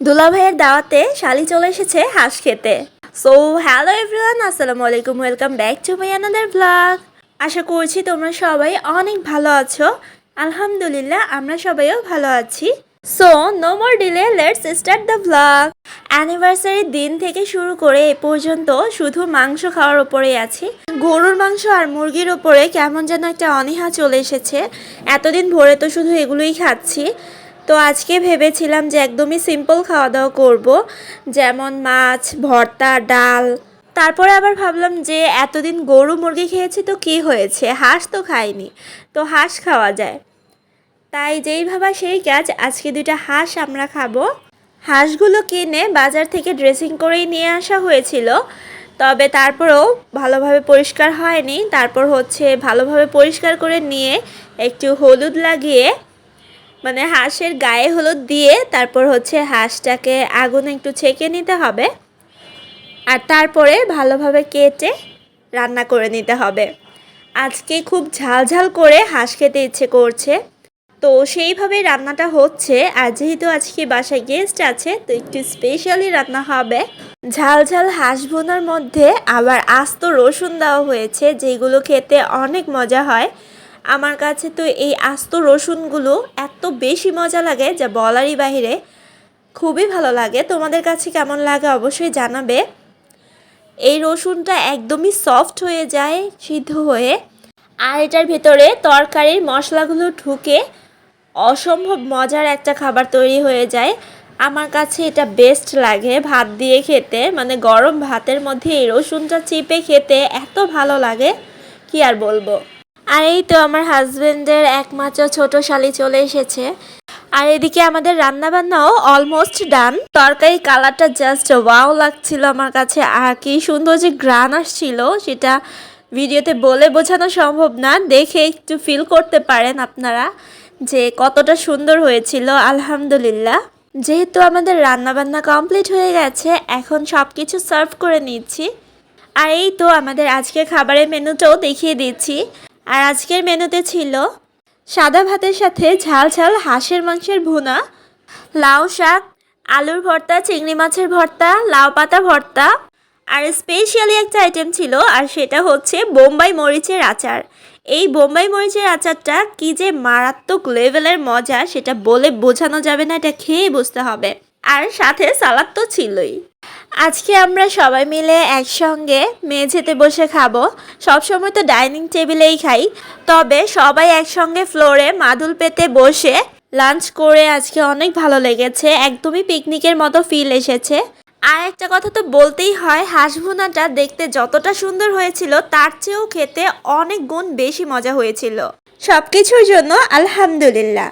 দুলাভাইয়ের দাওয়াতে শালি চলে এসেছে হাঁস খেতে। সো হ্যালো এভরিওয়ান, আসসালামু আলাইকুম, welcome back to my another blog. আশা করছি তোমরা সবাই অনেক ভালো আছো। আলহামদুলিল্লাহ আমরা সবাইও ভালো আছি। So no more delay, let's start the blog. অ্যানিভার্সারির দিন থেকে শুরু করে এ পর্যন্ত শুধু মাংস খাওয়ার ওপরেই আছি। গরুর মাংস আর মুরগির ওপরে কেমন যেন একটা অনীহা চলে এসেছে। এতদিন ভরে তো শুধু এগুলোই খাচ্ছি। তো আজকে ভেবেছিলাম যে একদমই সিম্পল খাওয়া দাওয়া করব, যেমন মাছ ভর্তা, ডাল। তারপরে আবার ভাবলাম যে এতদিন গরু মুরগি খেয়েছি তো কি হয়েছে, হাঁস তো খাইনি, তো হাঁস খাওয়া যায়। তাই যেই ভাবা সেই কাজ, আজকে 2টা হাঁস আমরা খাবো। হাঁসগুলো কিনে বাজার থেকে ড্রেসিং করেই নিয়ে আসা হয়েছিল, তবে তারপরেও ভালোভাবে পরিষ্কার হয়নি। তারপর ভালোভাবে পরিষ্কার করে নিয়ে একটু হলুদ লাগিয়ে, মানে হাঁসের গায়ে হলুদ দিয়ে তারপর হাঁসটাকে আগুনে একটু ছেঁকে নিতে হবে, আর তারপরে ভালোভাবে কেটে রান্না করে নিতে হবে। আজকে খুব ঝাল করে হাঁস খেতে ইচ্ছে করছে, তো সেইভাবেই রান্নাটা হচ্ছে। আর যেহেতু আজকে বাসায় গেস্ট আছে, তো একটু স্পেশালি রান্না হবে। ঝাল হাঁস ভুনার মধ্যে আবার আস্ত রসুন দেওয়া হয়েছে, যেগুলো খেতে অনেক মজা হয়। আমার কাছে তো এই আস্ত রসুনগুলো এত বেশি মজা লাগে যা বলারই বাহিরে, খুবই ভালো লাগে। তোমাদের কাছে কেমন লাগে অবশ্যই জানাবে। এই রসুনটা একদমই সফট হয়ে যায় সিদ্ধ হয়ে, আর এটার ভেতরে তরকারির মশলাগুলো ঢুকে অসম্ভব মজার একটা খাবার তৈরি হয়ে যায়। আমার কাছে এটা বেস্ট লাগে ভাত দিয়ে খেতে, মানে গরম ভাতের মধ্যে এই রসুনটা চিপে খেতে এত ভালো লাগে, কি আর বলবো। আর এই তো আমার হাজবেন্ডের একমাত্র ছোট শালি চলে এসেছে। আর এদিকে আমাদের রান্না বান্নাও অলমোস্ট ডান। তরকারি কালারটা জাস্ট ওয়াও লাগছিল আমার কাছে, আর কি সুন্দর যে গ্রান আসছিল সেটা ভিডিওতে বলে বোঝানো সম্ভব না, দেখে একটু ফিল করতে পারেন আপনারা যে কতটা সুন্দর হয়েছিল। আলহামদুলিল্লাহ, যেহেতু আমাদের রান্না বান্না কমপ্লিট হয়ে গেছে, এখন সব কিছু সার্ভ করে নিচ্ছি। আর এই তো আমাদের আজকের খাবারের মেনুটাও দেখিয়ে দিচ্ছি। আর আজকের মেনুতে ছিল সাদা ভাতের সাথে ঝাল হাঁসের মাংসের ভুনা, লাউ শাক, আলুর ভর্তা, চিংড়ি মাছের ভর্তা, লাউ পাতা ভর্তা, আর স্পেশালি একটা আইটেম ছিল, আর সেটা হচ্ছে বোম্বাই মরিচের আচার। এই বোম্বাই মরিচের আচারটা কি যে মারাত্মক লেভেলের মজা, সেটা বলে বোঝানো যাবে না, এটা খেয়ে বুঝতে হবে। আর সাথে সালাদ তো ছিলই। আজকে আমরা সবাই মিলে একসঙ্গে মেঝেতে বসে খাবো। সবসময় তো ডাইনিং টেবিলেই খাই, তবে সবাই একসঙ্গে ফ্লোরে মাদুল পেতে বসে লাঞ্চ করে আজকে অনেক ভালো লেগেছে, একদমই পিকনিকের মতো ফিল এসেছে। আর একটা কথা তো বলতেই হয়, হাঁস ভুনাটা দেখতে যতটা সুন্দর হয়েছিল তার চেয়েও খেতে অনেক গুণ বেশি মজা হয়েছিল। সবকিছুর জন্য আলহামদুলিল্লাহ।